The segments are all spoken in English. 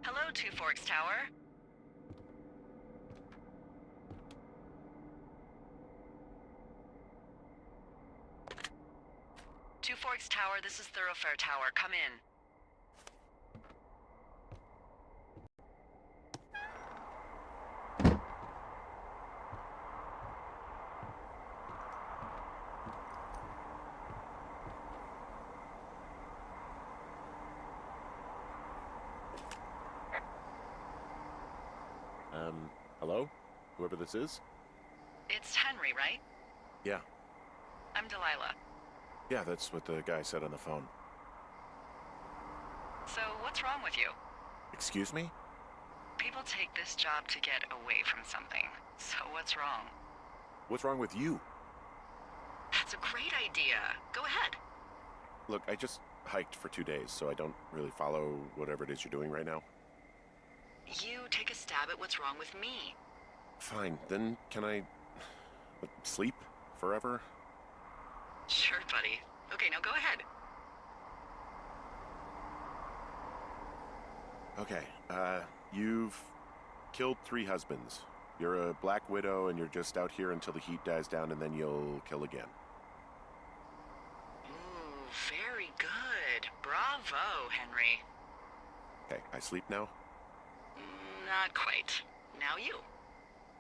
Hello, Two Forks Tower. Two Forks Tower, this is Thoroughfare Tower. Come in. Hello? Whoever this is? It's Henry, right? Yeah. I'm Delilah. Yeah, that's what the guy said on the phone. So, what's wrong with you? Excuse me? People take this job to get away from something. So what's wrong? What's wrong with you? That's a great idea. Go ahead. Look, I just hiked for 2 days, so I don't really follow whatever it is you're doing right now. You take a stab at what's wrong with me. Fine, then can I sleep forever? Sure, buddy. Okay, now go ahead. Okay, you've killed 3 husbands. You're a black widow and you're just out here until the heat dies down and then you'll kill again. Ooh, very good. Bravo, Henry. Okay, I sleep now? Not quite. Now you.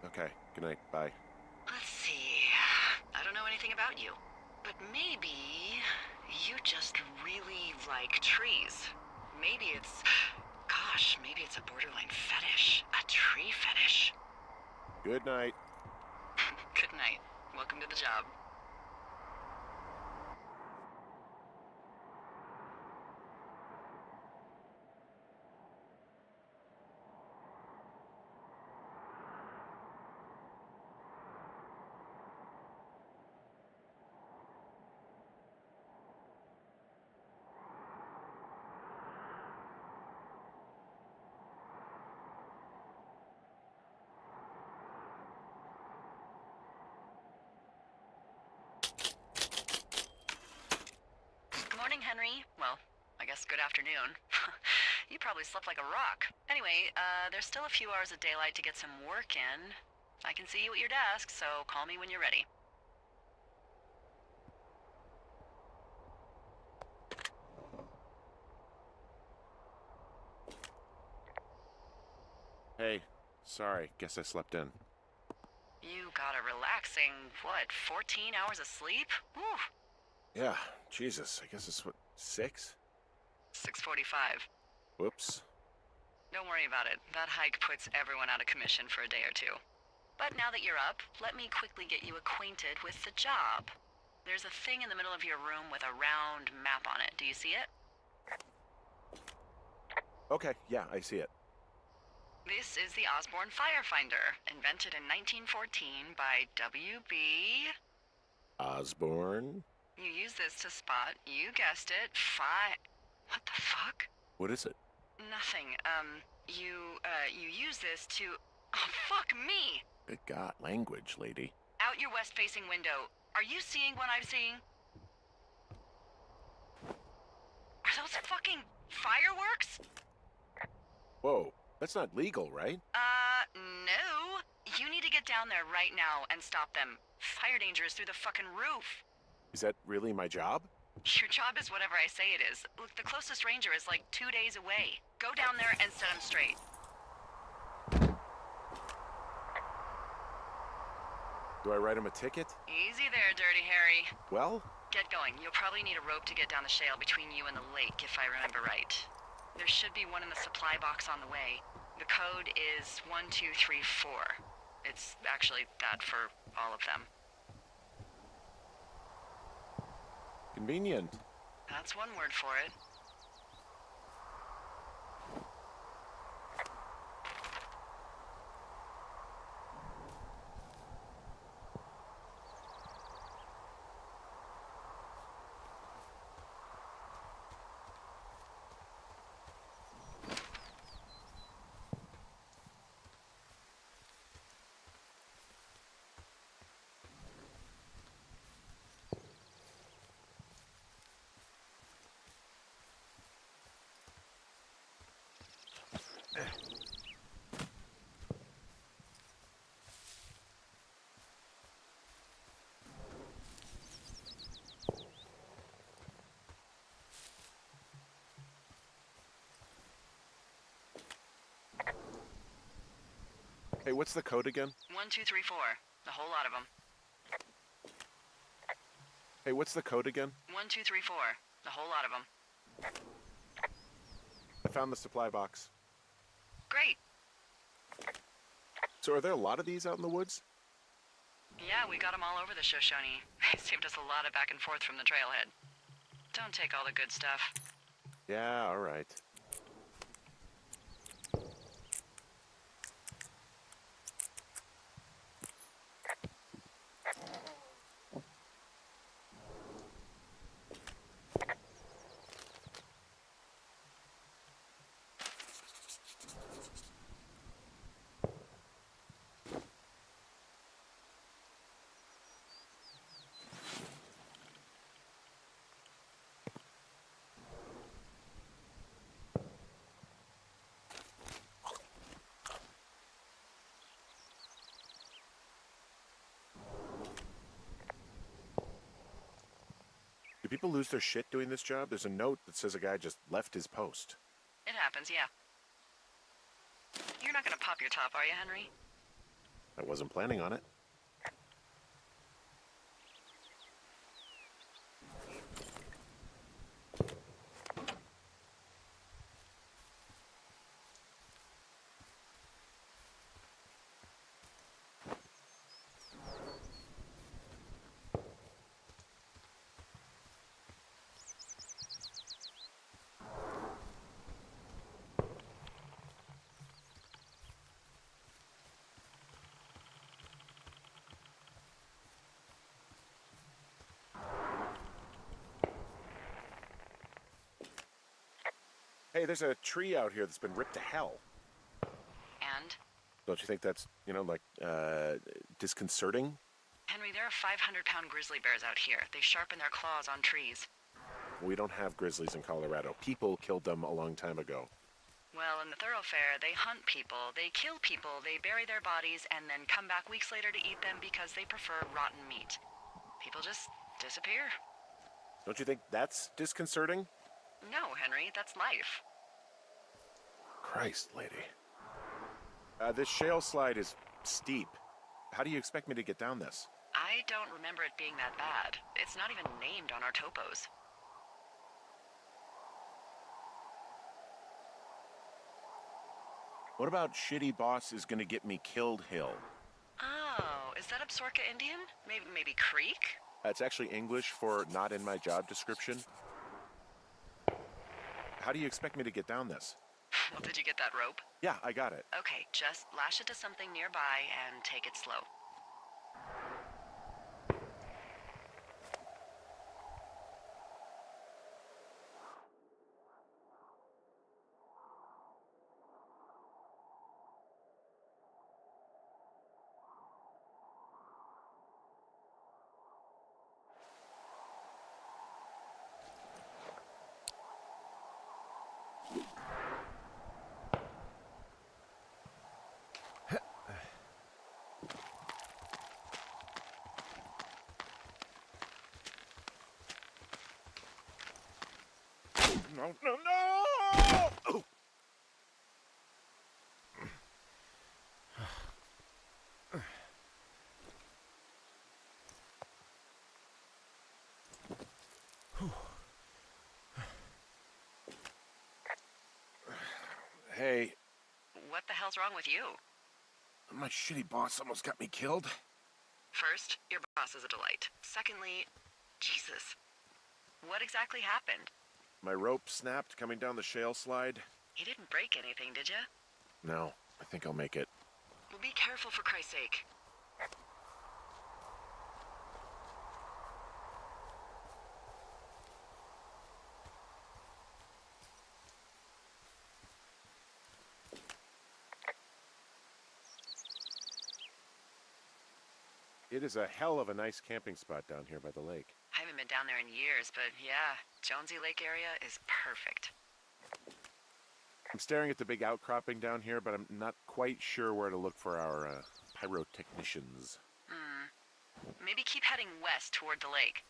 Okay, good night, bye. Let's see. I don't know anything about you, but maybe you just really like trees. Maybe it's... Gosh, maybe it's a borderline fetish. A tree fetish. Good night. Good night. Welcome to the job. Morning, Henry. Well, I guess good afternoon. You probably slept like a rock. Anyway, there's still a few hours of daylight to get some work in. I can see you at your desk, so call me when you're ready. Hey, sorry, guess I slept in. You got a relaxing, what, 14 hours of sleep? Whew. Yeah, Jesus, I guess it's what, 6? 6:45. Whoops. Don't worry about it. That hike puts everyone out of commission for a day or two. But now that you're up, let me quickly get you acquainted with the job. There's a thing in the middle of your room with a round map on it. Do you see it? Okay, yeah, I see it. This is the Osborne Firefinder, invented in 1914 by W.B. Osborne? You use this to spot, you guessed it, What the fuck? What is it? Nothing. You use this to... Oh, fuck me! Good God, language, lady. Out your west-facing window. Are you seeing what I'm seeing? Are those fucking fireworks? Whoa, that's not legal, right? No. You need to get down there right now and stop them. Fire danger is through the fucking roof. Is that really my job? Your job is whatever I say it is. Look, the closest ranger is like 2 days away. Go down there and set him straight. Do I write him a ticket? Easy there, Dirty Harry. Well? Get going. You'll probably need a rope to get down the shale between you and the lake, if I remember right. There should be one in the supply box on the way. The code is 1234. It's actually that for all of them. Convenient. That's one word for it. Hey, what's the code again? 1234. A whole lot of them. Hey, what's the code again? 1234. A whole lot of them. I found the supply box. Great. So are there a lot of these out in the woods? Yeah, we got them all over the Shoshone. They saved us a lot of back and forth from the trailhead. Don't take all the good stuff. Yeah, all right. Do people lose their shit doing this job? There's a note that says a guy just left his post. It happens, yeah. You're not gonna pop your top, are you, Henry? I wasn't planning on it. Hey, there's a tree out here that's been ripped to hell. And? Don't you think that's, disconcerting? Henry, there are 500-pound grizzly bears out here. They sharpen their claws on trees. We don't have grizzlies in Colorado. People killed them a long time ago. Well, in the thoroughfare, they hunt people, they kill people, they bury their bodies, and then come back weeks later to eat them because they prefer rotten meat. People just disappear. Don't you think that's disconcerting? No, Henry, that's life. Christ, lady. This shale slide is steep. How do you expect me to get down this? I don't remember it being that bad. It's not even named on our topos. What about shitty boss is gonna get me killed hill? Oh, is that Absorka Indian? Maybe Creek? That's actually English for not in my job description. How do you expect me to get down this? Well, did you get that rope? Yeah, I got it. Okay, just lash it to something nearby and take it slow. No, no, no! Oh. Hey, What the hell's wrong with you? my shitty boss almost got me killed. First, your boss is a delight. Secondly, Jesus. What exactly happened? My rope snapped coming down the shale slide. You didn't break anything, did you? No, I think I'll make it. Well, be careful for Christ's sake. It is a hell of a nice camping spot down here by the lake. I haven't been down there in years, but yeah, Jonesy Lake area is perfect. I'm staring at the big outcropping down here, but I'm not quite sure where to look for our pyrotechnicians. Maybe keep heading west toward the lake.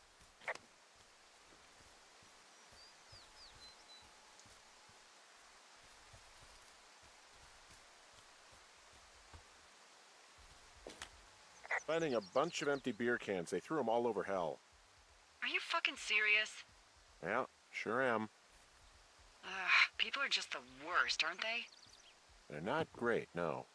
Finding a bunch of empty beer cans. They threw them all over hell. Are you fucking serious? Yeah, sure am. People are just the worst, aren't they? They're not great, no.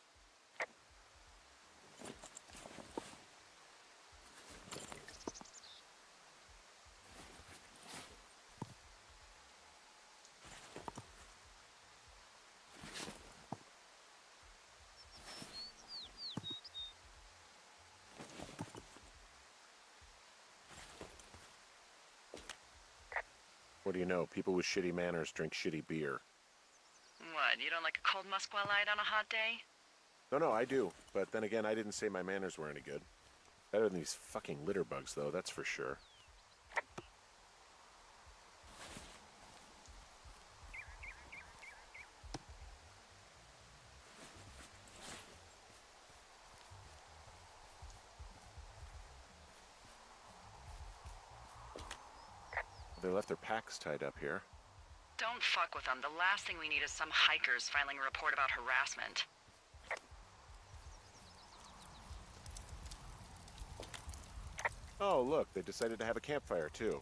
What do you know? People with shitty manners drink shitty beer. What, you don't like a cold Musqua Light on a hot day? No, I do. But then again, I didn't say my manners were any good. Better than these fucking litter bugs, though, that's for sure. They left their packs tied up here. Don't fuck with them. The last thing we need is some hikers filing a report about harassment. Oh, look, they decided to have a campfire, too.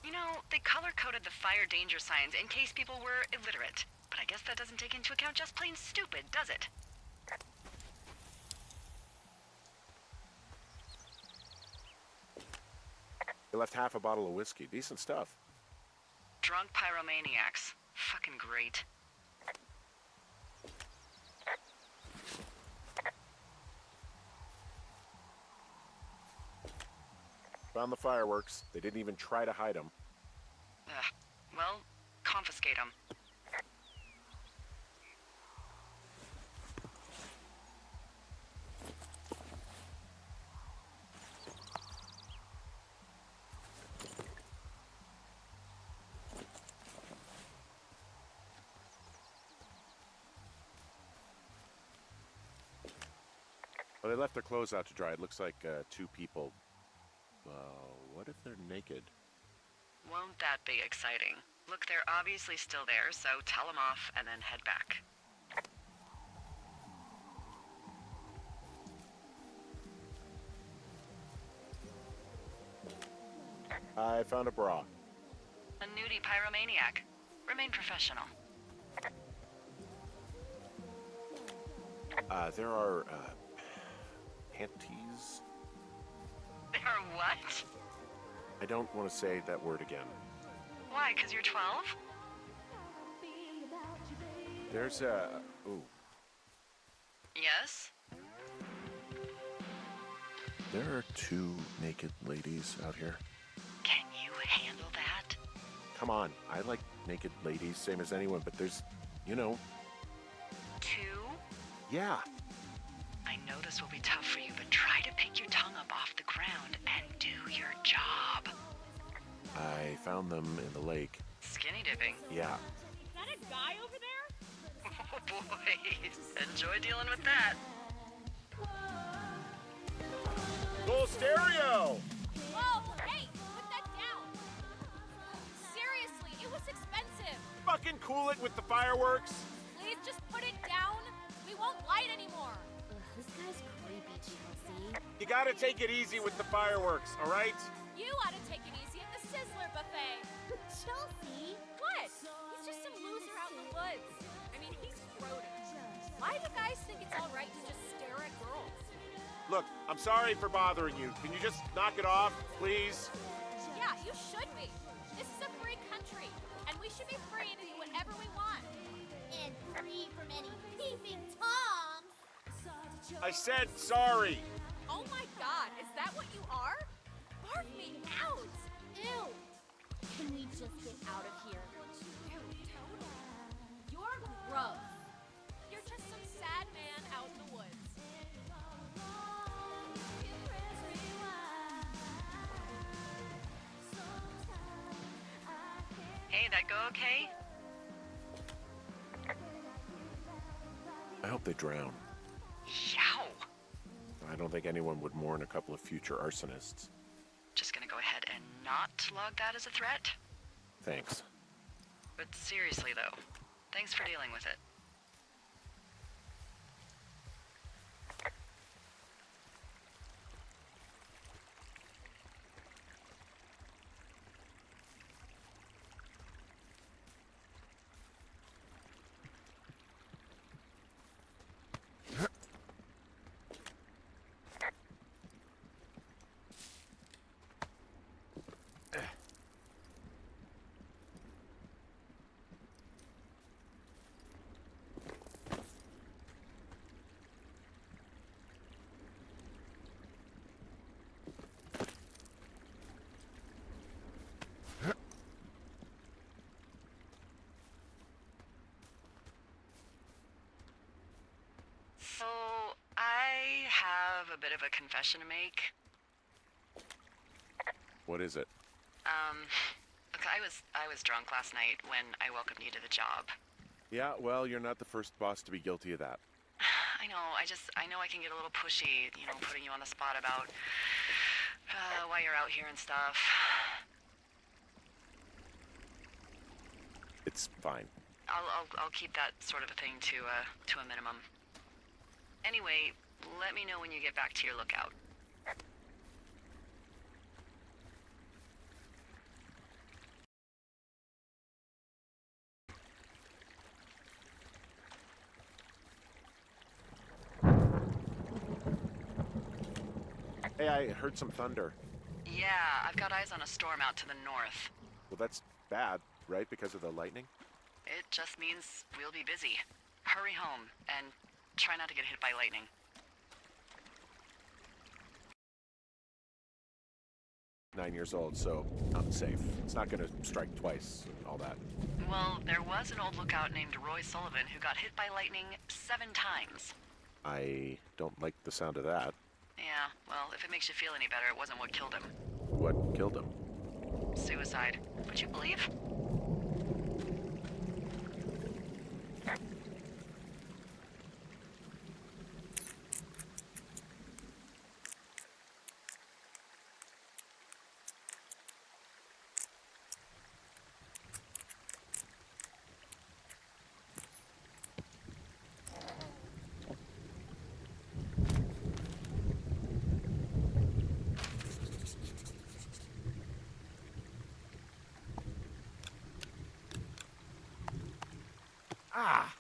You know, they color-coded the fire danger signs in case people were illiterate. But I guess that doesn't take into account just plain stupid, does it? They left half a bottle of whiskey. Decent stuff. Drunk pyromaniacs. Fucking great. Found the fireworks. They didn't even try to hide them. Well, confiscate them. Well, they left their clothes out to dry. It looks like 2 people. What if they're naked? Won't that be exciting? Look, they're obviously still there, so tell them off and then head back. I found a bra. A nudie pyromaniac. Remain professional. There are, panties? There are what? I don't want to say that word again. Why, 'cause you're 12? There's a... Ooh. Yes? There are 2 naked ladies out here. Can you handle that? Come on, I like naked ladies, same as anyone, but there's, you know... 2? Yeah. I know this will be tough for you, but try to pick your tongue up off the ground and do your job. I found them in the lake. Skinny dipping. Yeah. Is that a guy over there? Oh boy, enjoy dealing with that. Full stereo! Whoa, hey, put that down. Seriously, it was expensive. Fucking cool it with the fireworks! Please just put it down. We won't light anymore. This guy's creepy, Chelsea. You gotta take it easy with the fireworks, alright? You ought to take it easy at the Sizzler buffet. Chelsea? What? He's just some loser out in the woods. I mean, he's grown. Why do guys think it's all right to just stare at girls? Look, I'm sorry for bothering you. Can you just knock it off, please? Yeah, you should be. This is a free country, and we should be free to do whatever we want. And free from any peeping toms. I said sorry. Oh my god, is that what you are? Barf me out! Ew. Can we just get out of here? Ew, totally. You're gross. You're just some sad man out in the woods. Hey, that go okay? hope they drown. Yow! I don't think anyone would mourn a couple of future arsonists. Just gonna go ahead and not log that as a threat? Thanks. But seriously, though, thanks for dealing with it. So, I have a bit of a confession to make. What is it? Look, I was drunk last night when I welcomed you to the job. Yeah, well, you're not the first boss to be guilty of that. I know, I know I can get a little pushy, putting you on the spot about why you're out here and stuff. It's fine. I'll keep that sort of a thing to a minimum. Anyway, let me know when you get back to your lookout. Hey, I heard some thunder. Yeah, I've got eyes on a storm out to the north. Well, that's bad, right? Because of the lightning? It just means we'll be busy. Hurry home, and try not to get hit by lightning. I'm 9 years old, so I'm safe. It's not gonna strike twice and all that. Well, there was an old lookout named Roy Sullivan who got hit by lightning 7 times. I don't like the sound of that. Yeah, well, if it makes you feel any better, it wasn't what killed him. What killed him? Suicide. Would you believe? Ah!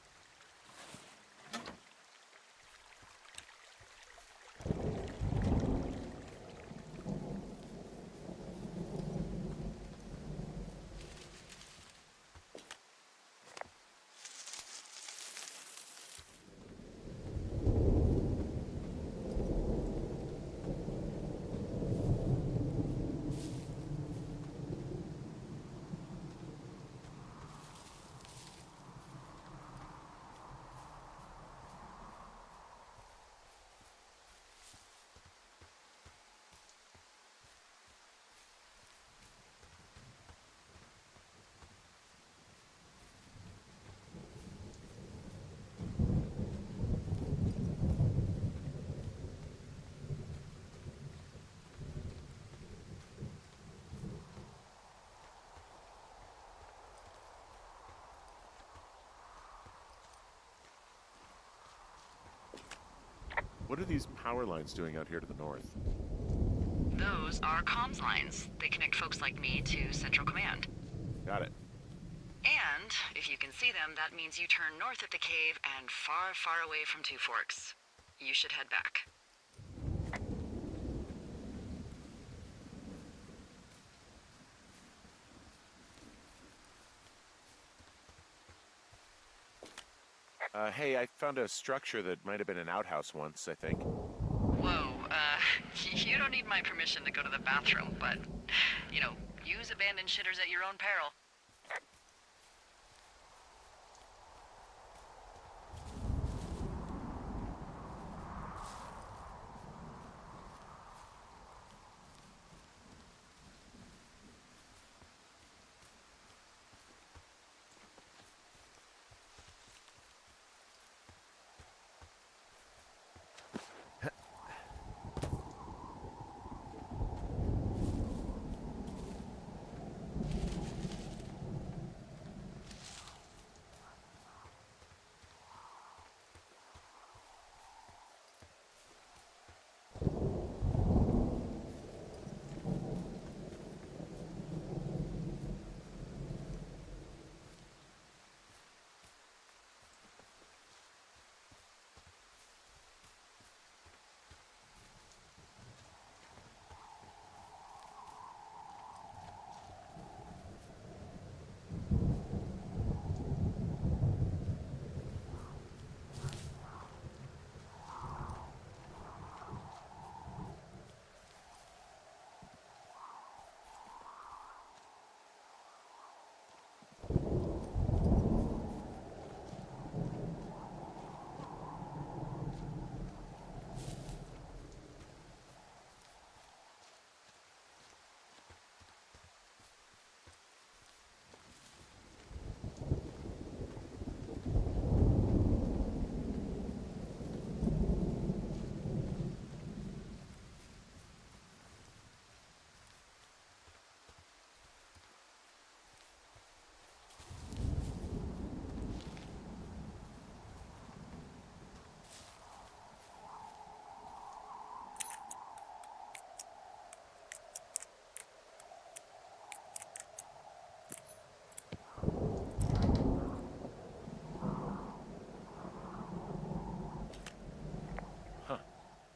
What are these power lines doing out here to the north? Those are comms lines. They connect folks like me to Central Command. Got it. And, if you can see them, that means you turn north at the cave and far, far away from Two Forks. You should head back. Hey, I found a structure that might have been an outhouse once, I think. Whoa, you don't need my permission to go to the bathroom, but, use abandoned shitters at your own peril.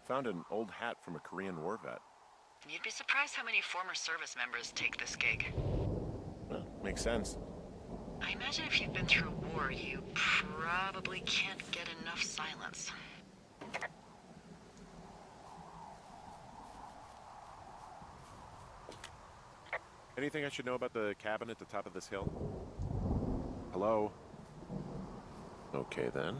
Found an old hat from a Korean War vet. You'd be surprised how many former service members take this gig. Well, makes sense. I imagine if you've been through war, you probably can't get enough silence. Anything I should know about the cabin at the top of this hill? Hello? Okay, then.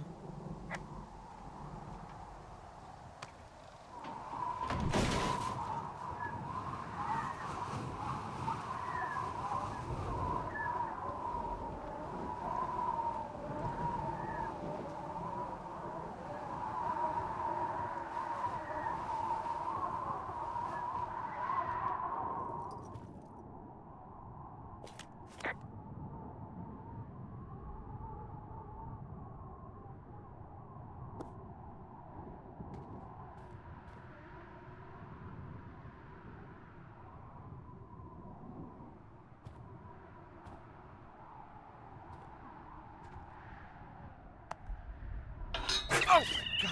Oh, God.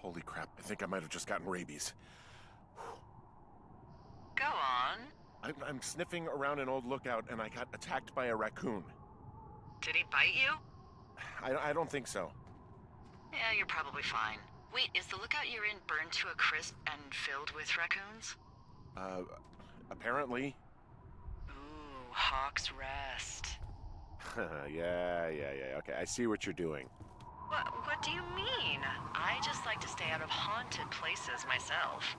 Holy crap, I think I might have just gotten rabies. Go on. I'm sniffing around an old lookout and I got attacked by a raccoon. Did he bite you? I don't think so. Yeah, you're probably fine. Wait, is the lookout you're in burned to a crisp and filled with raccoons? Apparently. Ooh, Hawk's Rest. Yeah. Okay, I see what you're doing. What do you mean? I just like to stay out of haunted places myself.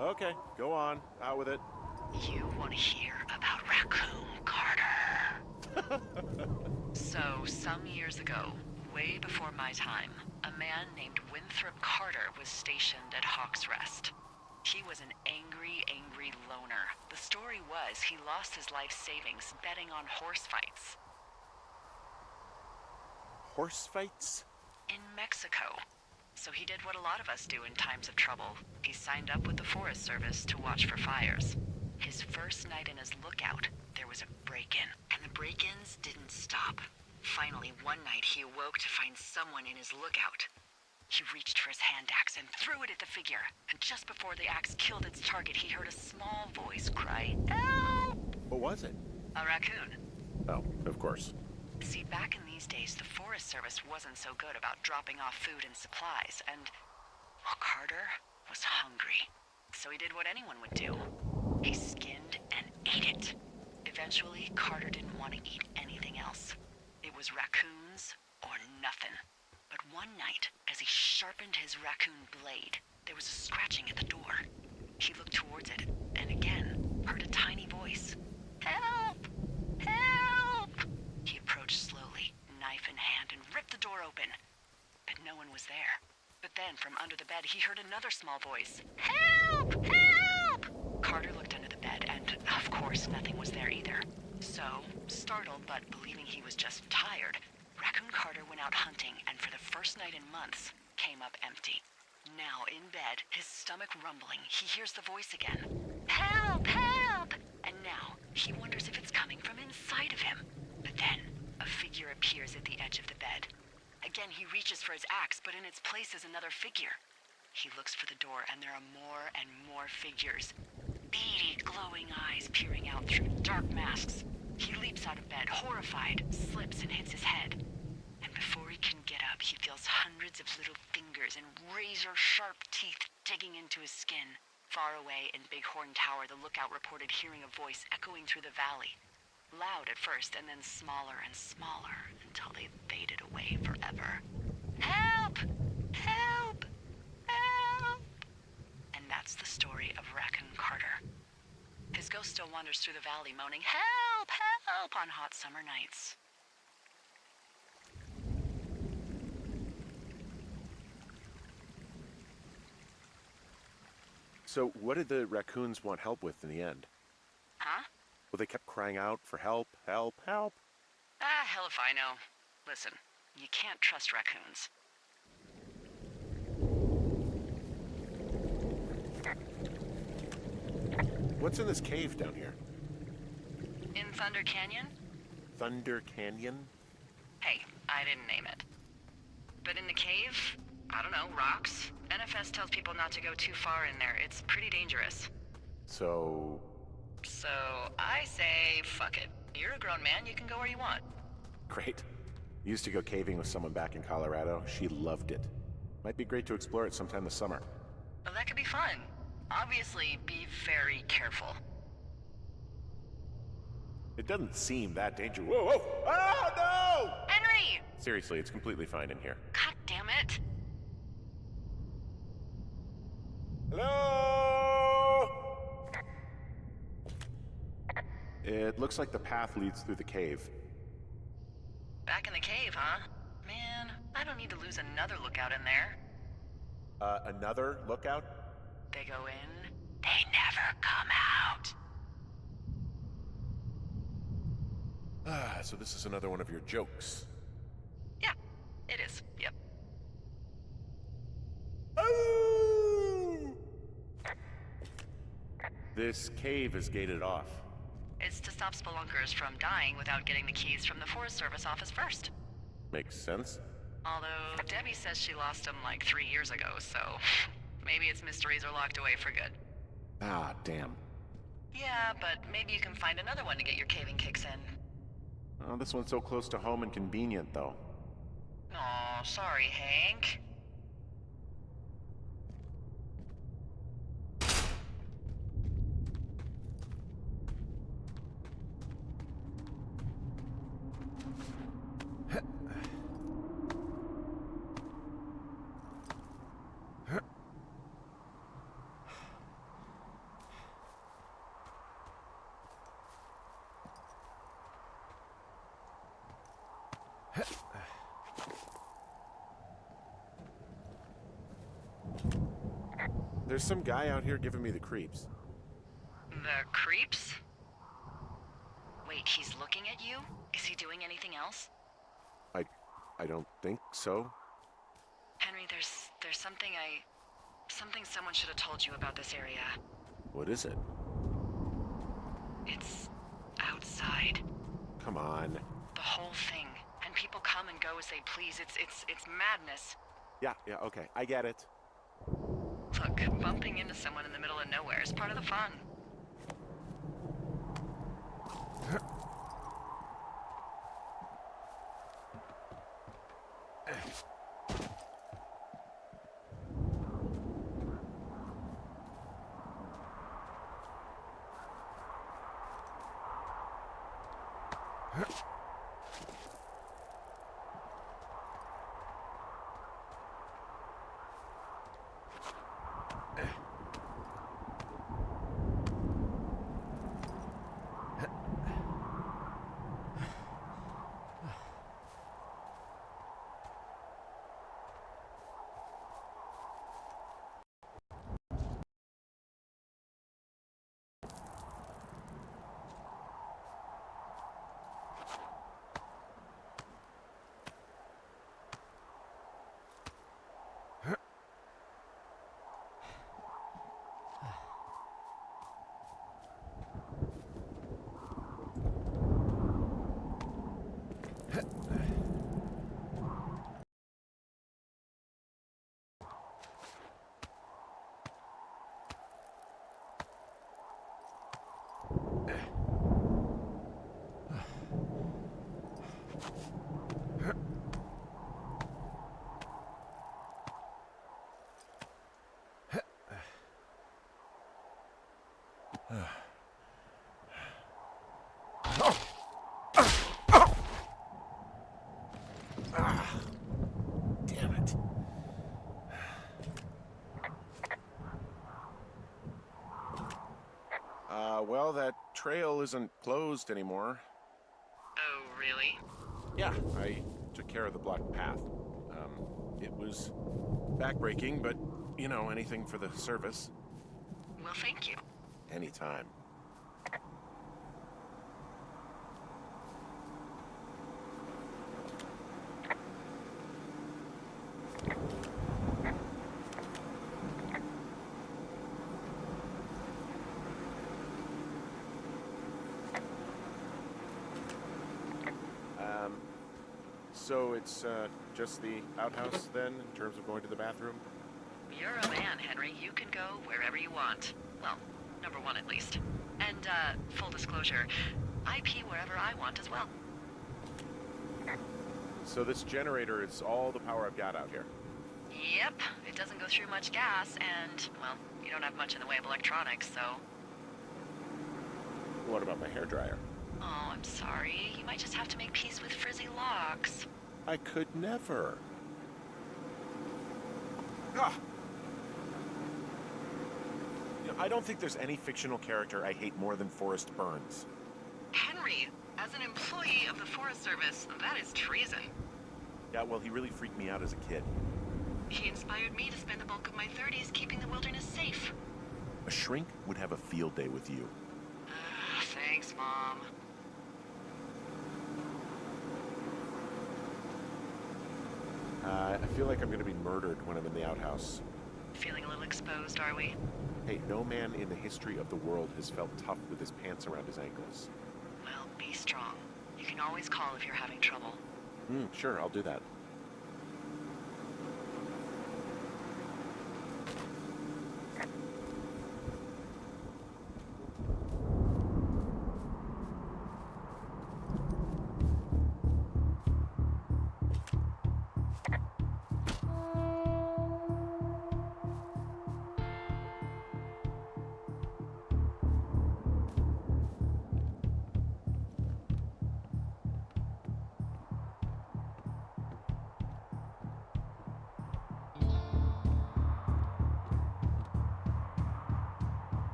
Okay, go on. Out with it. You want to hear about Raccoon Carter? So, some years ago, way before my time, a man named Winthrop Carter was stationed at Hawk's Rest. He was an angry loner. The story was he lost his life savings betting on horse fights. Horse fights? In Mexico. So he did what a lot of us do in times of trouble. He signed up with the Forest Service to watch for fires. His first night in his lookout, there was a break-in. And the break-ins didn't stop. Finally, one night he awoke to find someone in his lookout. He reached for his hand axe and threw it at the figure. And just before the axe killed its target, he heard a small voice cry, "Help!" What was it? A raccoon. Oh, of course. See, back in these days, the Forest Service wasn't so good about dropping off food and supplies, and, well, Carter was hungry. So he did what anyone would do. He skinned and ate it. Eventually, Carter didn't want to eat anything else. It was raccoons or nothing. But one night, as he sharpened his raccoon blade, there was a scratching at the door. He looked towards it, and again, heard a tiny voice. "Help! Help!" He approached slowly, knife in hand, and ripped the door open. But no one was there. But then, from under the bed, he heard another small voice. "Help! Help!" Carter looked under the bed, and, of course, nothing was there either. So, startled but believing he was just tired, Raccoon Carter went out hunting, and for the first night in months, came up empty. Now, in bed, his stomach rumbling, he hears the voice again. "Help! Help!" And now, he wonders if it's coming from inside of him. But then, a figure appears at the edge of the bed. Again, he reaches for his axe, but in its place is another figure. He looks for the door, and there are more and more figures. Beady, glowing eyes peering out through dark masks. He leaps out of bed, horrified, slips and hits his head. And before he can get up, he feels hundreds of little fingers and razor-sharp teeth digging into his skin. Far away in Bighorn Tower, the lookout reported hearing a voice echoing through the valley. Loud at first, and then smaller and smaller, until they faded away forever. "Help! Help! Help!" And that's the story of Raccoon Carter. His ghost still wanders through the valley, moaning, "Help! Help!" on hot summer nights. So, what did the raccoons want help with in the end? Huh? Well, they kept crying out for help, help, help. Ah, hell if I know. Listen, you can't trust raccoons. What's in this cave down here? In Thunder Canyon? Thunder Canyon? Hey, I didn't name it. But in the cave, I don't know, rocks? NFS tells people not to go too far in there. It's pretty dangerous. So I say, fuck it. You're a grown man, you can go where you want. great. Used to go caving with someone back in Colorado. She loved it. Might be great to explore it sometime this summer. Well, that could be fun. Obviously, be very careful. It doesn't seem that dangerous. Whoa, whoa! Oh, no! Henry! Seriously, it's completely fine in here. God damn it. Hello? It looks like the path leads through the cave. Back in the cave, huh? Man, I don't need to lose another lookout in there. Another lookout? They go in, they never come out. Ah, so this is another one of your jokes. Yeah, it is. Yep. This cave is gated off. It's to stop spelunkers from dying without getting the keys from the Forest Service office first. Makes sense. Although Debbie says she lost them like 3 years ago, so maybe its mysteries are locked away for good. Ah, damn. Yeah, but maybe you can find another one to get your caving kicks in. Oh, this one's so close to home and convenient, though. Aw, sorry, Hank. There's some guy out here giving me the creeps. The creeps? Wait, he's looking at you? Is he doing anything else? I don't think so. Henry, there's something someone should have told you about this area. What is it? It's outside. Come on. The whole thing. And people come and go as they please. It's madness. Yeah, okay. I get it. Look, bumping into someone in the middle of nowhere is part of the fun. Damn it. Well, that trail isn't closed anymore. Oh, really? Yeah, I took care of the blocked path. It was backbreaking, but, you know, anything for the service. Well, thank you. Anytime. So it's just the outhouse then, in terms of going to the bathroom? You're a man, Henry. You can go wherever you want. Well, number one at least. And, full disclosure, I pee wherever I want as well. So this generator is all the power I've got out here. Yep, it doesn't go through much gas, and, well, you don't have much in the way of electronics, so... What about my hairdryer? Oh, I'm sorry. You might just have to make peace with frizzy locks. I could never. Ah! You know, I don't think there's any fictional character I hate more than Forrest Burns. Henry, as an employee of the Forest Service, that is treason. Yeah, well, he really freaked me out as a kid. He inspired me to spend the bulk of my 30s keeping the wilderness safe. A shrink would have a field day with you. Thanks, Mom. I feel like I'm gonna be murdered when I'm in the outhouse. Feeling a little exposed, are we? Hey, no man in the history of the world has felt tough with his pants around his ankles. Well, be strong. You can always call if you're having trouble. Sure, I'll do that.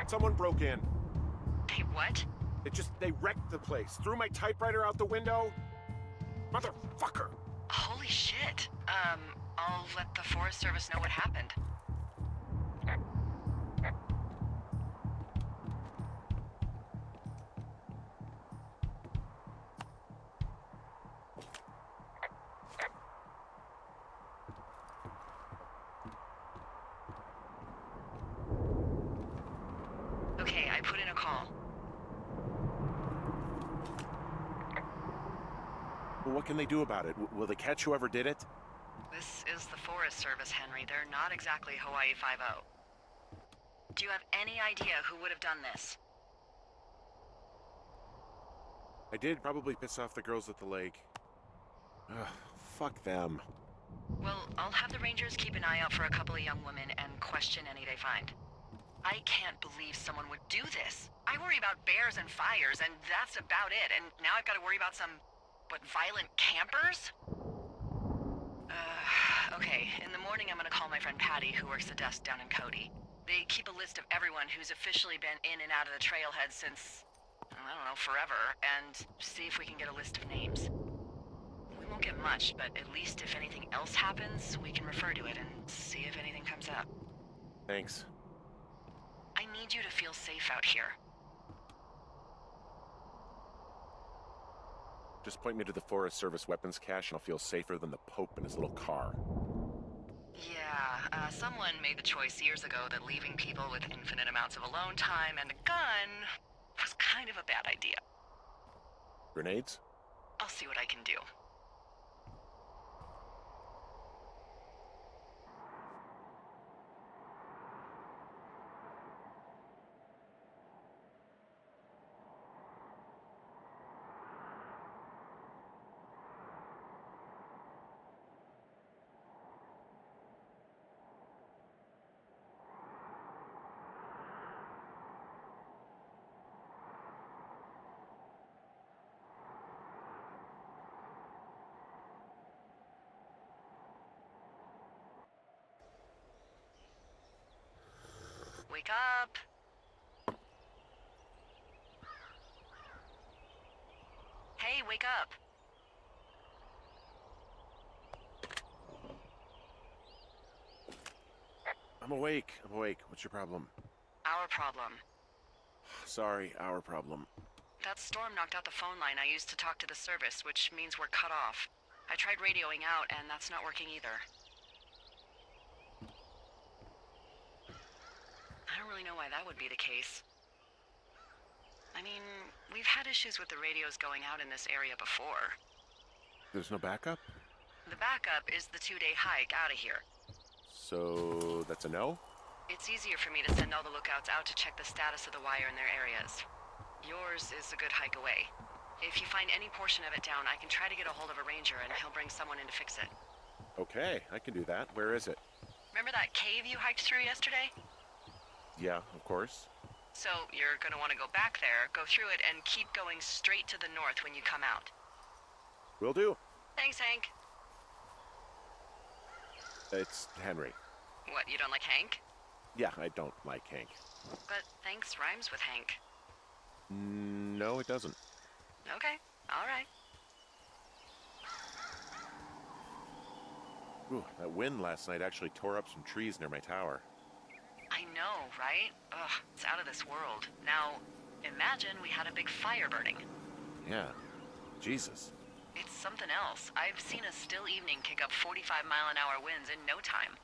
Someone broke in. Hey, what? They wrecked the place. Threw my typewriter out the window. Motherfucker. Holy shit. I'll let the Forest Service know what happened. Okay, I put in a call. Well, what can they do about it? Will they catch whoever did it? This is the Forest Service, Henry. They're not exactly Hawaii Five-0. Do you have any idea who would have done this? I did probably piss off the girls at the lake. Ugh, fuck them. Well, I'll have the Rangers keep an eye out for a couple of young women and question any they find. I can't believe someone would do this. I worry about bears and fires, and that's about it. And now I've got to worry about some, violent campers? Okay, in the morning I'm gonna call my friend Patty, who works the desk down in Cody. They keep a list of everyone who's officially been in and out of the trailhead since, I don't know, forever, and see if we can get a list of names. We won't get much, but at least if anything else happens, we can refer to it and see if anything comes up. Thanks. I need you to feel safe out here. Just point me to the Forest Service weapons cache and I'll feel safer than the Pope in his little car. Yeah, someone made the choice years ago that leaving people with infinite amounts of alone time and a gun was kind of a bad idea. Grenades? I'll see what I can do. Wake up! Hey, wake up! I'm awake. What's your problem? Our problem. Sorry, our problem. That storm knocked out the phone line I used to talk to the service, which means we're cut off. I tried radioing out, and that's not working either. I don't really know why that would be the case. I mean, we've had issues with the radios going out in this area before. There's no backup? The backup is the 2-day hike out of here. So that's a no? It's easier for me to send all the lookouts out to check the status of the wire in their areas. Yours is a good hike away. If you find any portion of it down, I can try to get a hold of a ranger and he'll bring someone in to fix it. Okay, I can do that. Where is it? Remember that cave you hiked through yesterday? Yeah, of course. So you're gonna want to go back there, go through it, and keep going straight to the north when you come out. Will do. Thanks, Hank. It's Henry. What, you don't like Hank? Yeah, I don't like Hank. But thanks rhymes with Hank. No, it doesn't. Okay, all right. Ooh, that wind last night actually tore up some trees near my tower. I know, right? Ugh, it's out of this world. Now, imagine we had a big fire burning. Yeah. Jesus. It's something else. I've seen a still evening kick up 45-mile-an-hour winds in no time.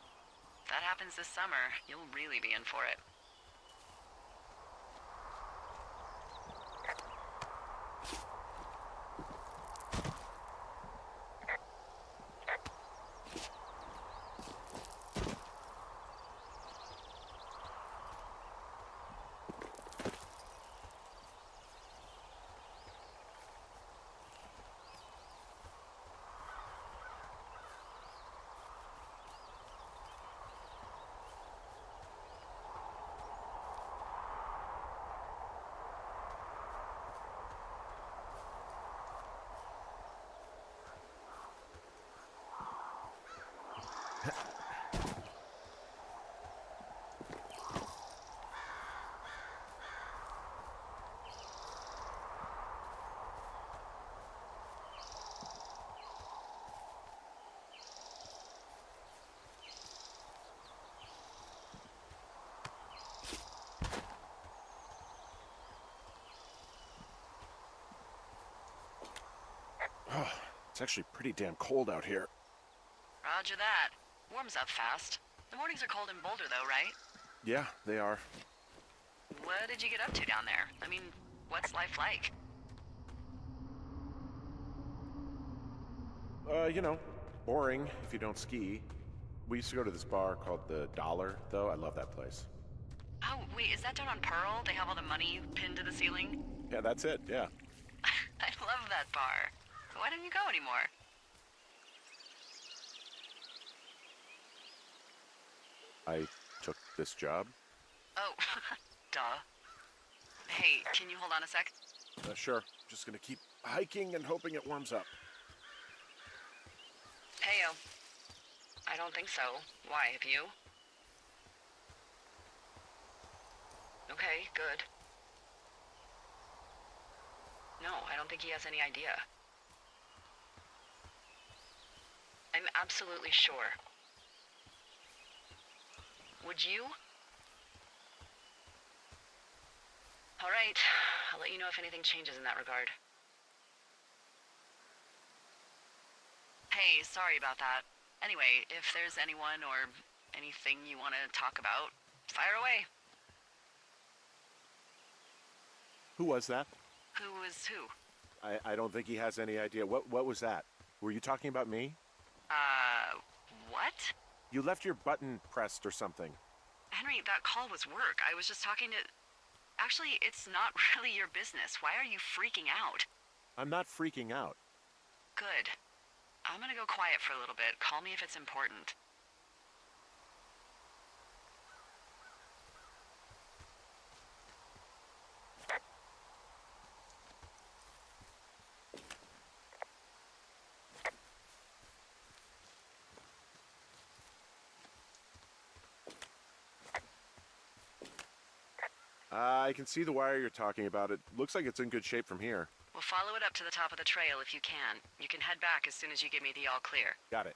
If that happens this summer, you'll really be in for it. Oh, it's actually pretty damn cold out here. Roger that. Warms up fast. The mornings are cold in Boulder, though, right? Yeah, they are. What did you get up to down there? I mean, what's life like? Boring if you don't ski. We used to go to this bar called the Dollar, though. I love that place. Oh, wait, is that down on Pearl? They have all the money pinned to the ceiling? Yeah, that's it, yeah. I love that bar. Why don't you go anymore? I took this job. Oh, duh. Hey, can you hold on a sec? Sure. Just gonna keep hiking and hoping it warms up. Heyo. I don't think so. Why, have you? Okay, good. No, I don't think he has any idea. I'm absolutely sure. Would you? All right, I'll let you know if anything changes in that regard. Hey, sorry about that. Anyway, if there's anyone or anything you want to talk about, fire away. Who was that? Who was who? I don't think he has any idea. What was that? Were you talking about me? What? You left your button pressed or something. Henry, that call was work. I was just talking to... Actually, it's not really your business. Why are you freaking out? I'm not freaking out. Good. I'm gonna go quiet for a little bit. Call me if it's important. I can see the wire you're talking about. It looks like it's in good shape from here. We'll follow it up to the top of the trail if you can. You can head back as soon as you give me the all clear. Got it.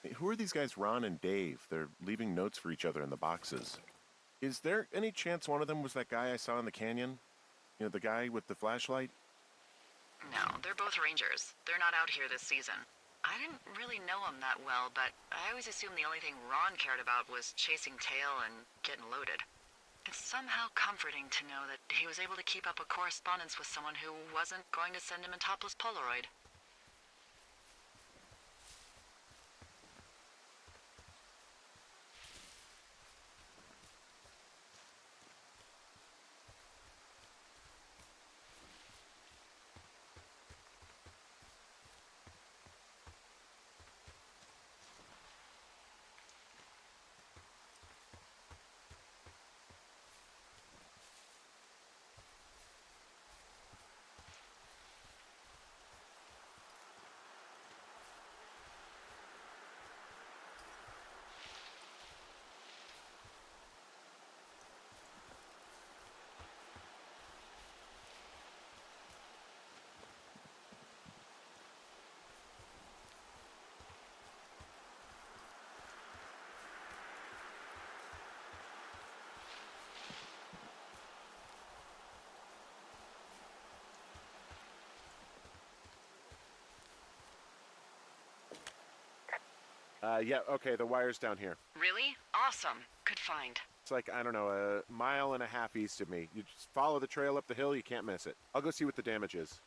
Hey, who are these guys, Ron and Dave? They're leaving notes for each other in the boxes. Is there any chance one of them was that guy I saw in the canyon? You know, the guy with the flashlight? No, they're both rangers. They're not out here this season. I didn't really know him that well, but I always assumed the only thing Ron cared about was chasing tail and getting loaded. It's somehow comforting to know that he was able to keep up a correspondence with someone who wasn't going to send him a topless Polaroid. Yeah, okay, the wire's down here. Really? Awesome. Good find. It's like, I don't know, a mile and a half east of me. You just follow the trail up the hill, you can't miss it. I'll go see what the damage is.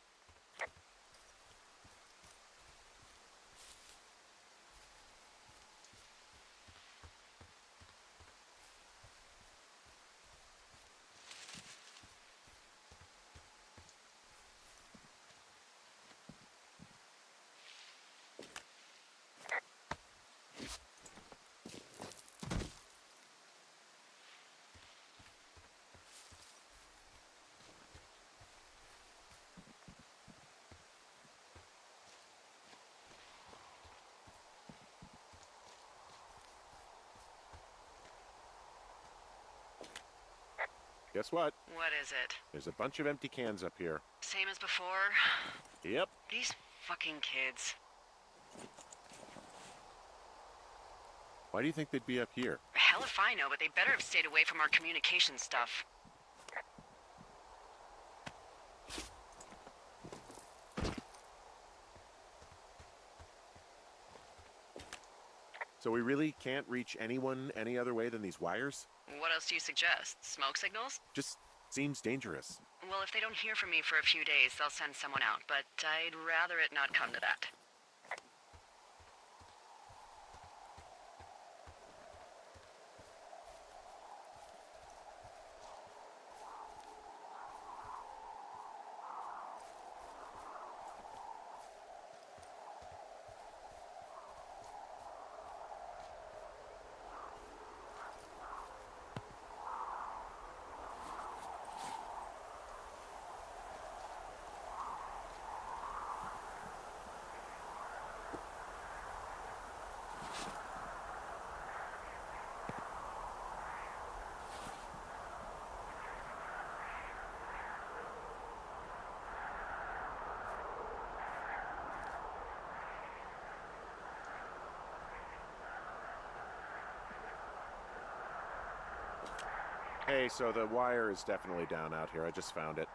Guess what? What is it? There's a bunch of empty cans up here. Same as before? Yep. These fucking kids. Why do you think they'd be up here? Hell if I know, but they better have stayed away from our communication stuff. So we really can't reach anyone any other way than these wires? What else do you suggest? Smoke signals? Just seems dangerous. Well, if they don't hear from me for a few days, they'll send someone out, but I'd rather it not come to that. Hey, so the wire is definitely down out here. I just found it.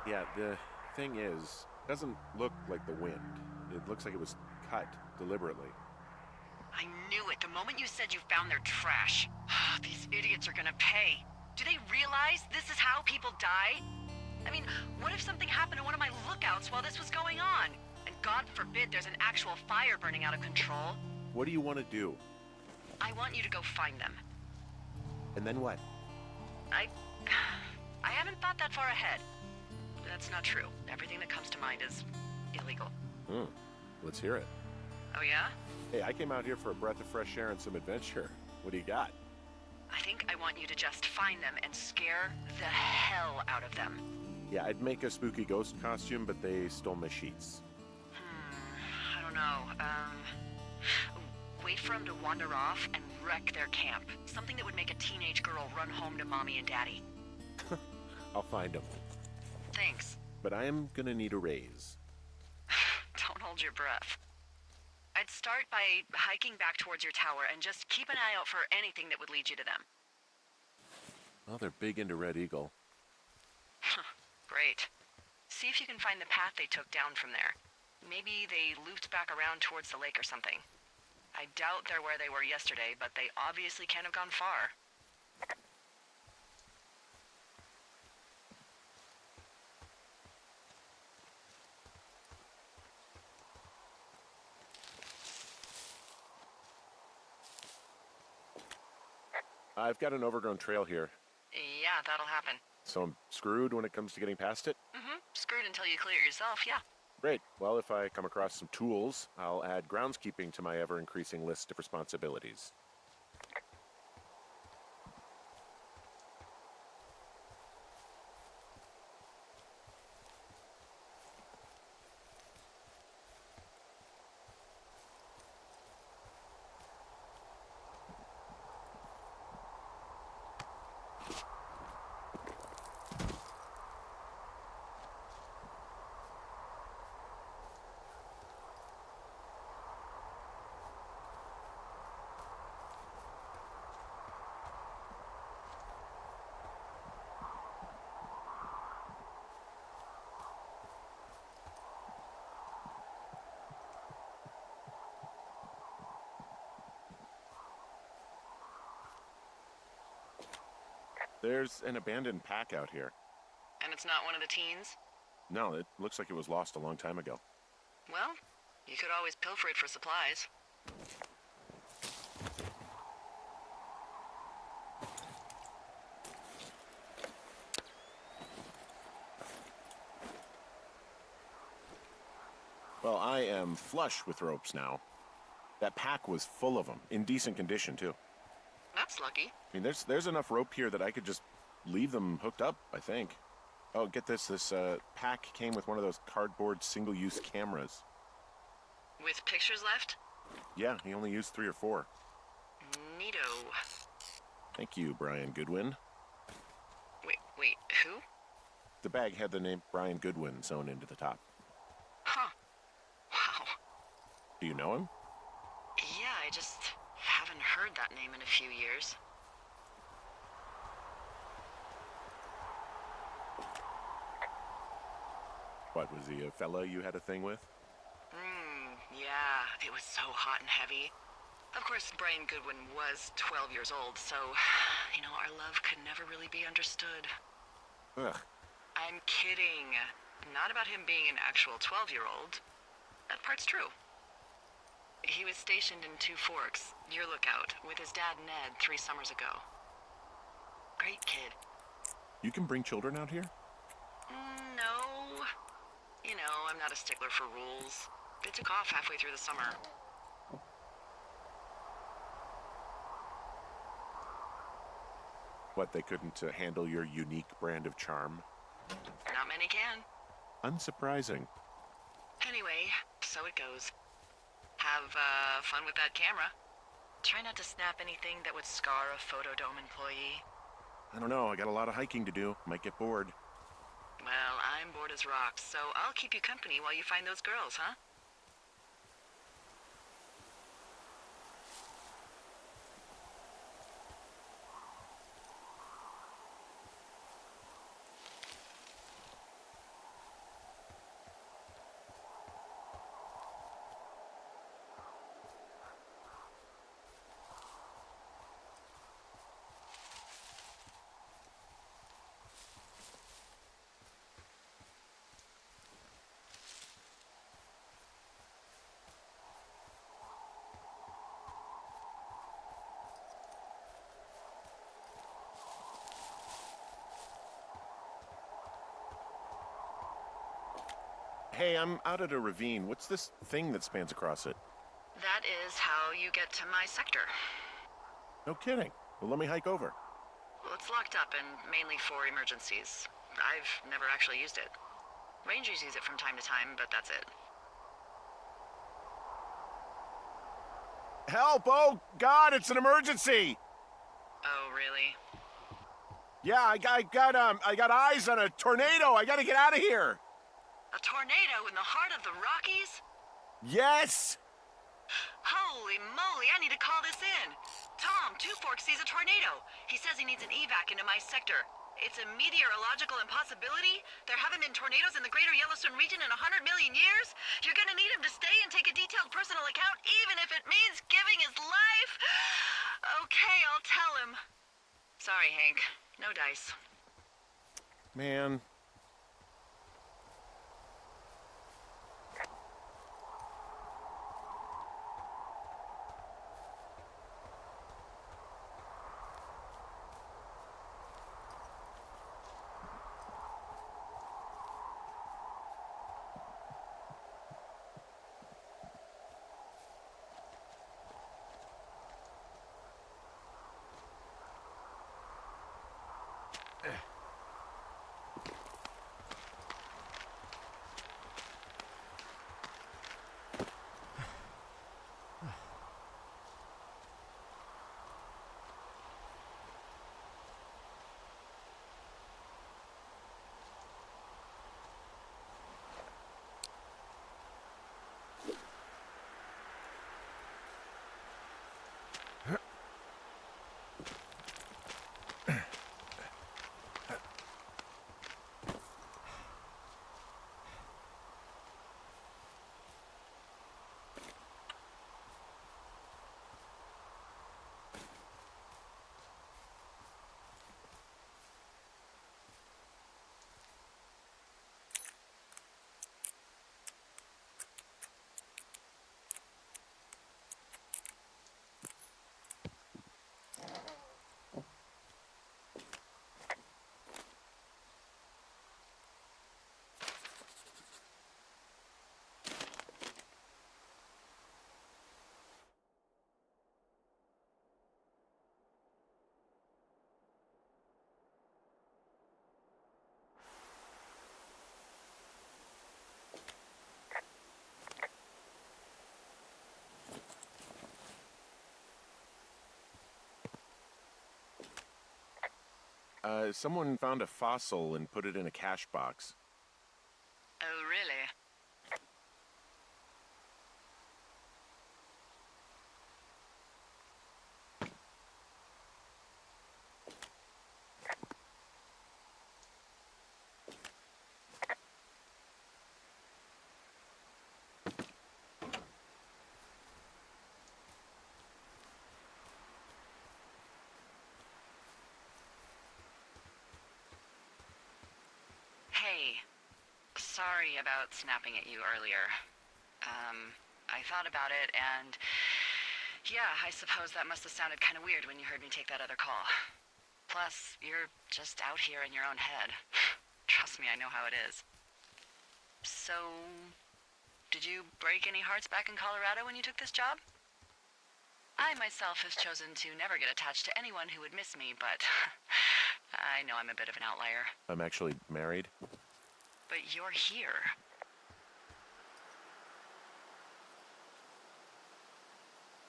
Yeah, the thing is, it doesn't look like the wind. It looks like it was cut deliberately. I knew it the moment you said you found their trash. These idiots are gonna pay. Do they realize this is how people die? I mean, what if something happened to one of my lookouts while this was going on? And God forbid there's an actual fire burning out of control. What do you want to do? I want you to go find them. And then what? I haven't thought that far ahead. That's not true. Everything that comes to mind is illegal. Let's hear it. Oh yeah? Hey, I came out here for a breath of fresh air and some adventure. What do you got? I think I want you to just find them and scare the hell out of them. Yeah, I'd make a spooky ghost costume, but they stole my sheets. I don't know. Wait for them to wander off and wreck their camp. Something that would make a teenage girl run home to mommy and daddy. I'll find them. Thanks. But I am gonna need a raise. Don't hold your breath. I'd Start by hiking back towards your tower and just keep an eye out for anything that would lead you to them. Well, they're big into Red Eagle. Great. See if you can find the path they took down from there. Maybe they looped back around towards the lake or something. I doubt they're where they were yesterday, but they obviously can't have gone far. I've got an overgrown trail here, Yeah, that'll happen. so I'm screwed when it comes to getting past it. Screwed until you clear it yourself, yeah. Great. Well, if I come across some tools, I'll add groundskeeping to my ever-increasing list of responsibilities. There's an abandoned pack out here. And it's not one of the teens? No, it looks like it was lost a long time ago. Well, you could always pilfer it for supplies. Well, I am flush with ropes now. That pack was full of them, in decent condition, too. That's lucky. I mean, there's enough rope here that I could just leave them hooked up, I think. Oh, get this. This pack came with one of those cardboard single-use cameras. With pictures left? Yeah, he only used 3 or 4. Neato. Thank you, Brian Goodwin. Wait, who? The bag had the name Brian Goodwin sewn into the top. Huh. Wow. Do you know him? Yeah, I just haven't heard that name in a few years. What, was he a fella you had a thing with? Yeah, it was so hot and heavy. Of course, Brian Goodwin was 12 years old, so, our love could never really be understood. Ugh. I'm kidding. Not about him being an actual 12-year-old. That part's true. He was stationed in Two Forks, your lookout, with his dad Ned 3 summers ago. Great kid. You can bring children out here? No. I'm not a stickler for rules. They took off halfway through the summer. What, they couldn't handle your unique brand of charm? Not many can. Unsurprising. Anyway, so it goes. Have fun with that camera. Try not to snap anything that would scar a Photodome employee. I don't know, I got a lot of hiking to do. Might get bored. Well, I'm bored as rocks, so I'll keep you company while you find those girls, huh? Hey, I'm out at a ravine. What's this thing that spans across it? That is how you get to my sector. No kidding. Well, let me hike over. Well, it's locked up and mainly for emergencies. I've never actually used it. Rangers use it from time to time, but that's it. Help! Oh, God, it's an emergency! Oh, really? Yeah, I got eyes on a tornado. I gotta get out of here. A tornado in the heart of the Rockies? Yes! Holy moly, I need to call this in. Tom, Two Forks sees a tornado. He says he needs an evac into my sector. It's a meteorological impossibility. There haven't been tornadoes in the greater Yellowstone region in 100 million years. You're gonna need him to stay and take a detailed personal account, even if it means giving his life. Okay, I'll tell him. Sorry, Hank. No dice. Man. Someone found a fossil and put it in a cash box. Oh, really? Hey, sorry about snapping at you earlier. I thought about it, and yeah, I suppose that must have sounded kind of weird when you heard me take that other call. Plus, you're just out here in your own head. Trust me, I know how it is. So, did you break any hearts back in Colorado when you took this job? I myself have chosen to never get attached to anyone who would miss me, but I know I'm a bit of an outlier. I'm actually married. But you're here.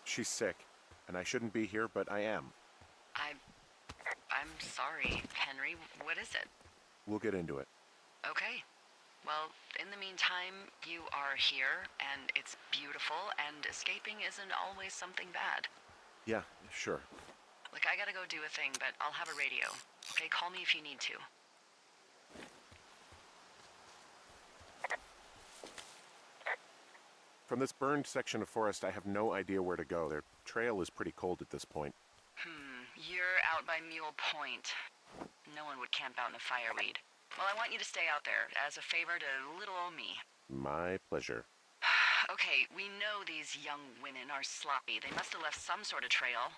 She's sick, and I shouldn't be here, but I am. I'm sorry, Henry. What is it? We'll get into it. Okay. Well, in the meantime, you are here, and it's beautiful, and escaping isn't always something bad. Yeah, sure. Look, I gotta go do a thing, but I'll have a radio. Okay, call me if you need to. From this burned section of forest, I have no idea where to go. Their trail is pretty cold at this point. You're out by Mule Point. No one would camp out in the fireweed. Well, I want you to stay out there, as a favor to little old me. My pleasure. Okay, we know these young women are sloppy. They must have left some sort of trail.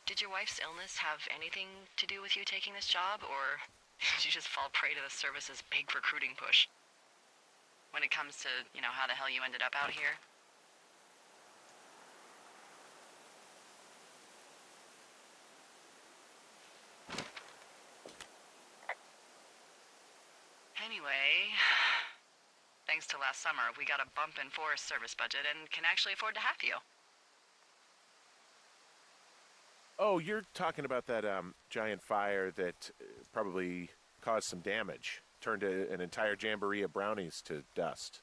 Did your wife's illness have anything to do with you taking this job, or did you just fall prey to the service's big recruiting push? When it comes to, how the hell you ended up out here? Anyway, thanks to last summer, we got a bump in Forest Service budget and can actually afford to have you. Oh, you're talking about that giant fire that probably caused some damage, turned an entire jamboree of brownies to dust.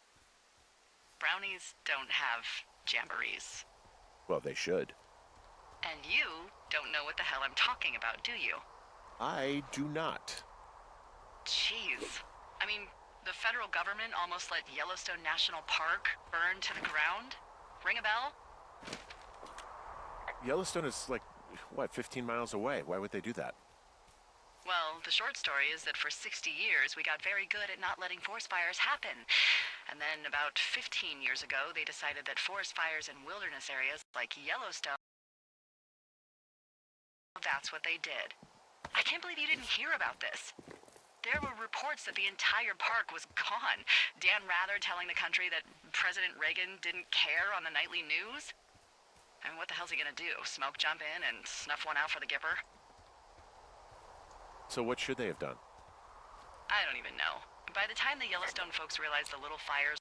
Brownies don't have jamborees. Well, they should. And you don't know what the hell I'm talking about, do you? I do not. Jeez. I mean, the federal government almost let Yellowstone National Park burn to the ground? Ring a bell? Yellowstone is like, what, 15 miles away? Why would they do that? Well, the short story is that for 60 years, we got very good at not letting forest fires happen. And then about 15 years ago, they decided that forest fires in wilderness areas like Yellowstone, that's what they did. I can't believe you didn't hear about this. There were reports that the entire park was gone. Dan Rather telling the country that President Reagan didn't care on the nightly news. I mean, what the hell's he gonna do? Smoke jump in and snuff one out for the Gipper? So what should they have done? I don't even know. By the time the Yellowstone folks realized the little fires,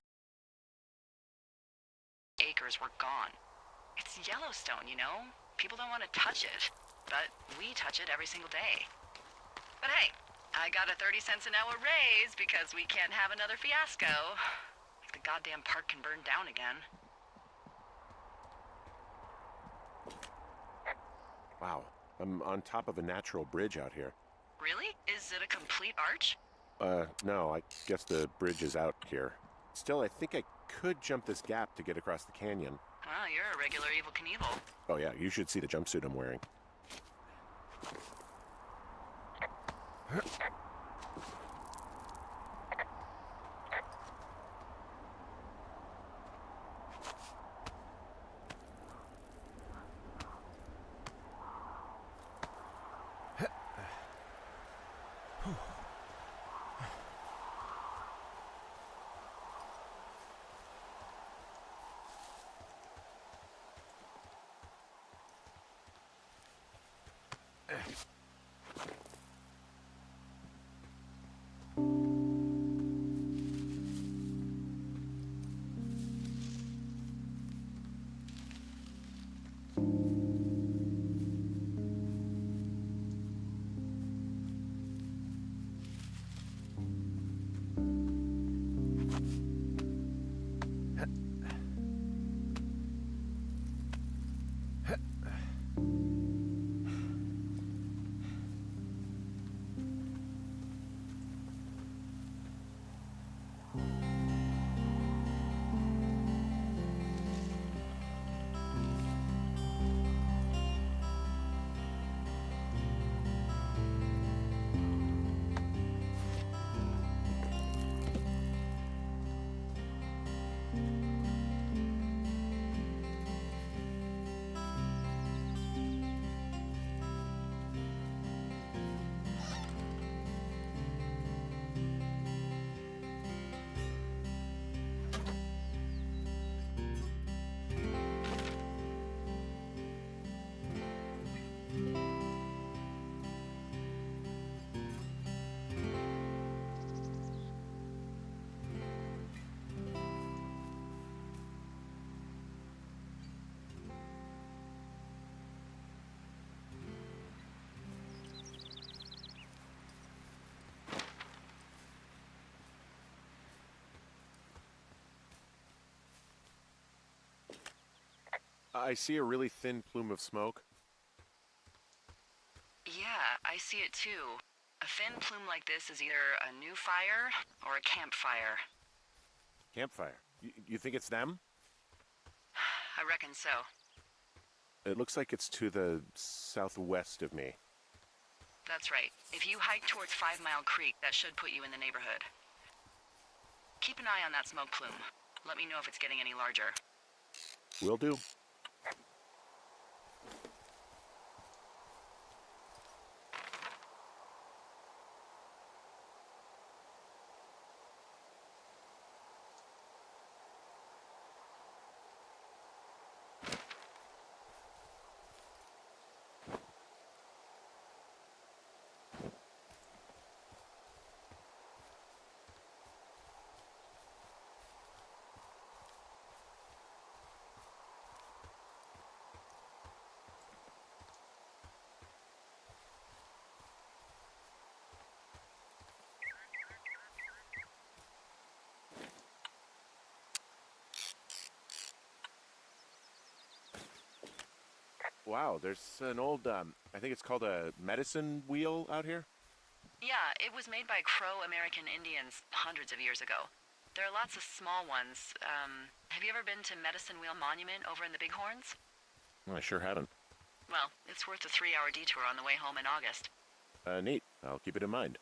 acres were gone. It's Yellowstone, you know? People don't want to touch it. But we touch it every single day. But hey, I got a 30 cents an hour raise because we can't have another fiasco. Like the goddamn park can burn down again. Wow, I'm on top of a natural bridge out here. Really? Is it a complete arch? No, I guess the bridge is out here. Still, I think I could jump this gap to get across the canyon. Oh, you're a regular Evel Knievel. Oh yeah, you should see the jumpsuit I'm wearing. I see a really thin plume of smoke. Yeah, I see it too. A thin plume like this is either a new fire or a campfire. Campfire. You think it's them? I reckon so. It looks like it's to the southwest of me. That's right. If you hike towards 5 Mile Creek, that should put you in the neighborhood. Keep an eye on that smoke plume. Let me know if it's getting any larger. Will do. Wow, there's an old, I think it's called a medicine wheel out here. Yeah, it was made by Crow American Indians hundreds of years ago. There are lots of small ones. Have you ever been to Medicine Wheel Monument over in the Bighorns? I sure haven't. Well, it's worth a 3-hour detour on the way home in August. Neat. I'll keep it in mind.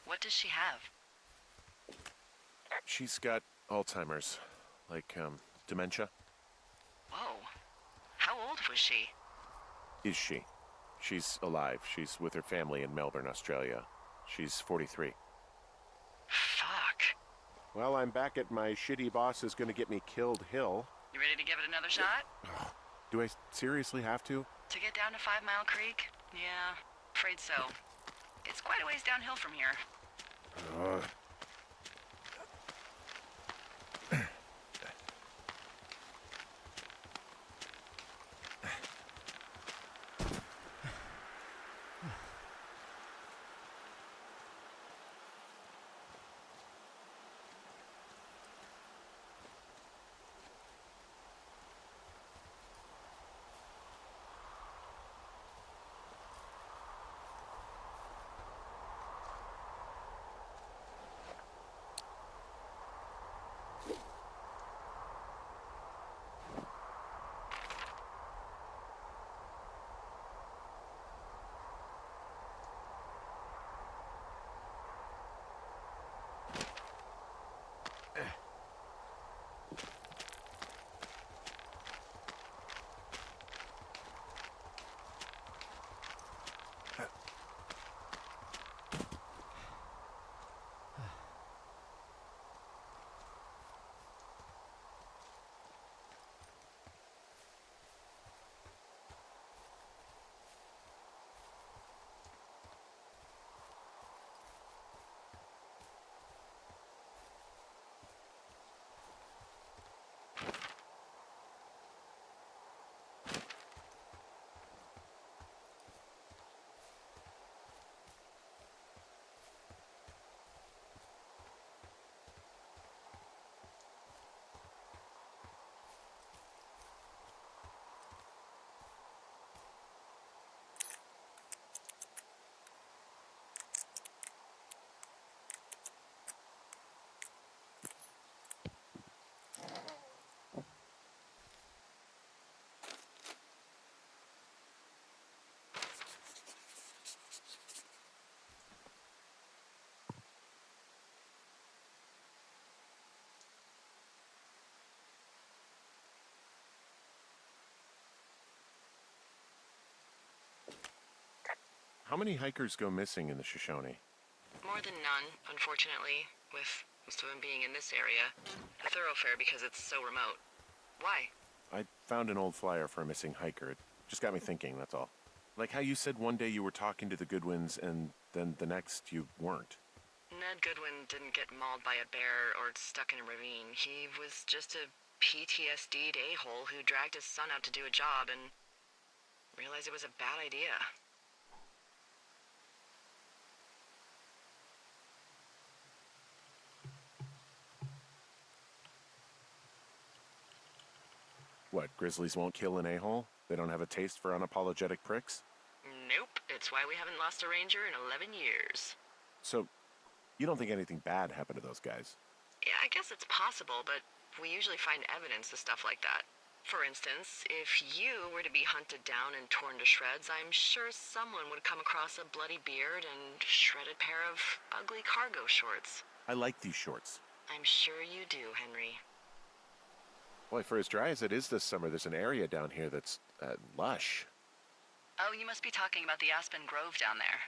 What does she have? She's got Alzheimer's, like, dementia. Whoa. How old was she? Is she? She's alive. She's with her family in Melbourne, Australia. She's 43. Fuck. Well, I'm back at my shitty boss is gonna get me killed hill. You ready to give it another shot? Do I seriously have to? To get down to 5 Mile Creek? Yeah, afraid so. It's quite a ways downhill from here. How many hikers go missing in the Shoshone? More than none, unfortunately, with most of them being in this area. A thoroughfare because it's so remote. Why? I found an old flyer for a missing hiker. It just got me thinking, that's all. Like how you said one day you were talking to the Goodwins and then the next you weren't. Ned Goodwin didn't get mauled by a bear or stuck in a ravine. He was just a PTSD'd a-hole who dragged his son out to do a job and realized it was a bad idea. What, grizzlies won't kill an a-hole? They don't have a taste for unapologetic pricks? Nope, it's why we haven't lost a ranger in 11 years. So, you don't think anything bad happened to those guys? Yeah, I guess it's possible, but we usually find evidence of stuff like that. For instance, if you were to be hunted down and torn to shreds, I'm sure someone would come across a bloody beard and shredded pair of ugly cargo shorts. I like these shorts. I'm sure you do, Henry. Boy, for as dry as it is this summer, there's an area down here that's, lush. Oh, you must be talking about the Aspen Grove down there.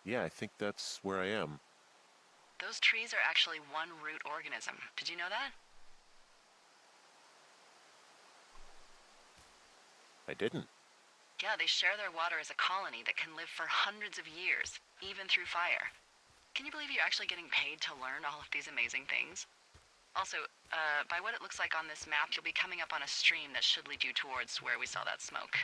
Yeah, I think that's where I am. Those trees are actually one root organism. Did you know that? I didn't. Yeah, they share their water as a colony that can live for hundreds of years, even through fire. Can you believe you're actually getting paid to learn all of these amazing things? Also, by what it looks like on this map, you'll be coming up on a stream that should lead you towards where we saw that smoke.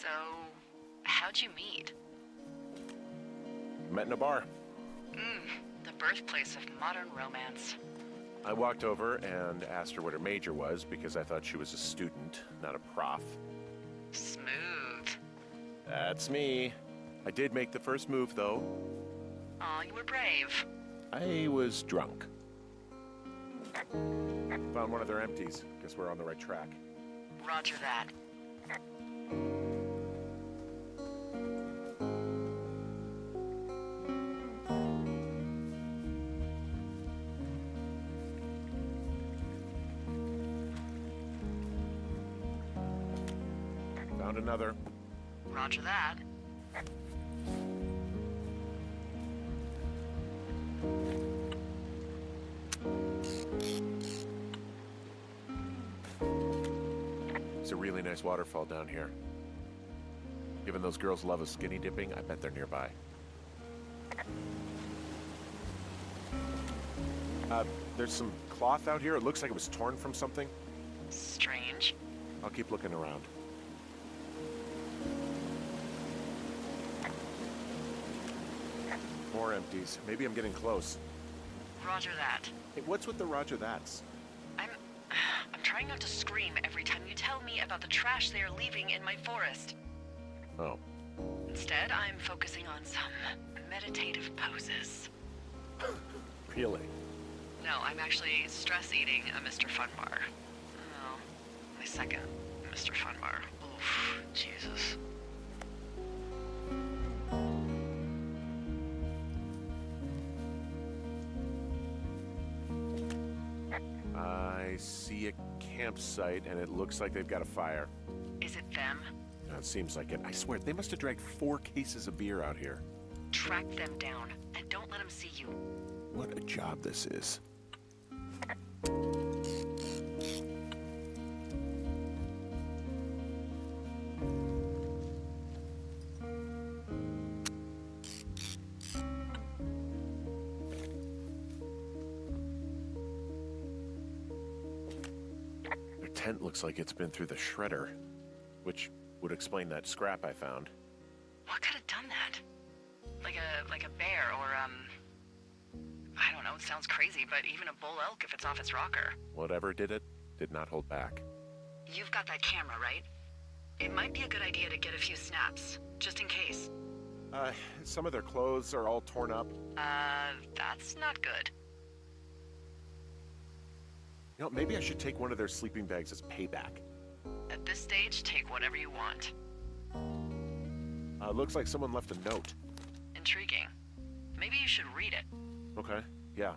So, how'd you meet? Met in a bar. The birthplace of modern romance. I walked over and asked her what her major was because I thought she was a student, not a prof. Smooth. That's me. I did make the first move, though. Aw, you were brave. I was drunk. Found one of their empties. Guess we're on the right track. Roger that. Found another. Roger that. It's a really nice waterfall down here. Given those girls love a skinny dipping, I bet they're nearby. There's some cloth out here. It looks like it was torn from something. Strange. I'll keep looking around. More empties. Maybe I'm getting close. Roger that. Hey, what's with the Roger that's? I'm trying not to scream every time you tell me about the trash they are leaving in my forest. Oh. Instead, I'm focusing on some meditative poses. Really? No, I'm actually stress eating a Mr. Fun Bar. Oh, my second Mr. Fun Bar. Oof, Jesus. I see a campsite, and it looks like they've got a fire. Is it them? It seems like it. I swear, they must have dragged 4 cases of beer out here. Track them down, and don't let them see you. What a job this is. Their tent looks like it's been through the shredder, which would explain that scrap I found. What could have done that? Like a bear or, I don't know, it sounds crazy, but even a bull elk if it's off its rocker. Whatever did it, did not hold back. You've got that camera, right? It might be a good idea to get a few snaps, just in case. Some of their clothes are all torn up. That's not good. You know, maybe I should take one of their sleeping bags as payback. At this stage, take whatever you want. Looks like someone left a note. Intriguing. Maybe you should read it. Okay, yeah.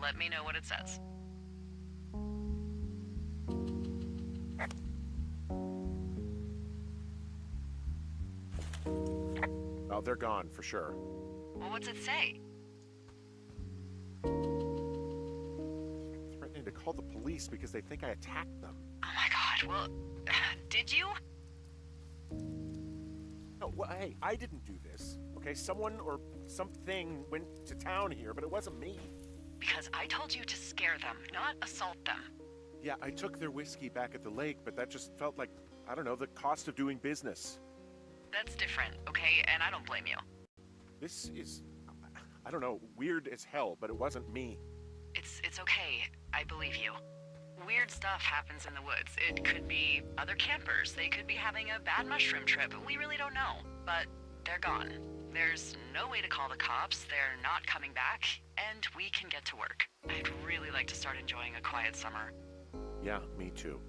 Let me know what it says. Oh, they're gone, for sure. Well, what's it say? Threatening to call the police because they think I attacked them. Oh my god, well, did you? No, well, hey, I didn't do this. Okay, someone or something went to town here, but it wasn't me. Because I told you to scare them, not assault them. Yeah, I took their whiskey back at the lake, but that just felt like, I don't know, the cost of doing business. That's different, okay? And I don't blame you. This is, I don't know, weird as hell, but it wasn't me. It's okay. I believe you. Weird stuff happens in the woods. It could be other campers. They could be having a bad mushroom trip. We really don't know. But they're gone. There's no way to call the cops. They're not coming back. And we can get to work. I'd really like to start enjoying a quiet summer. Yeah, me too.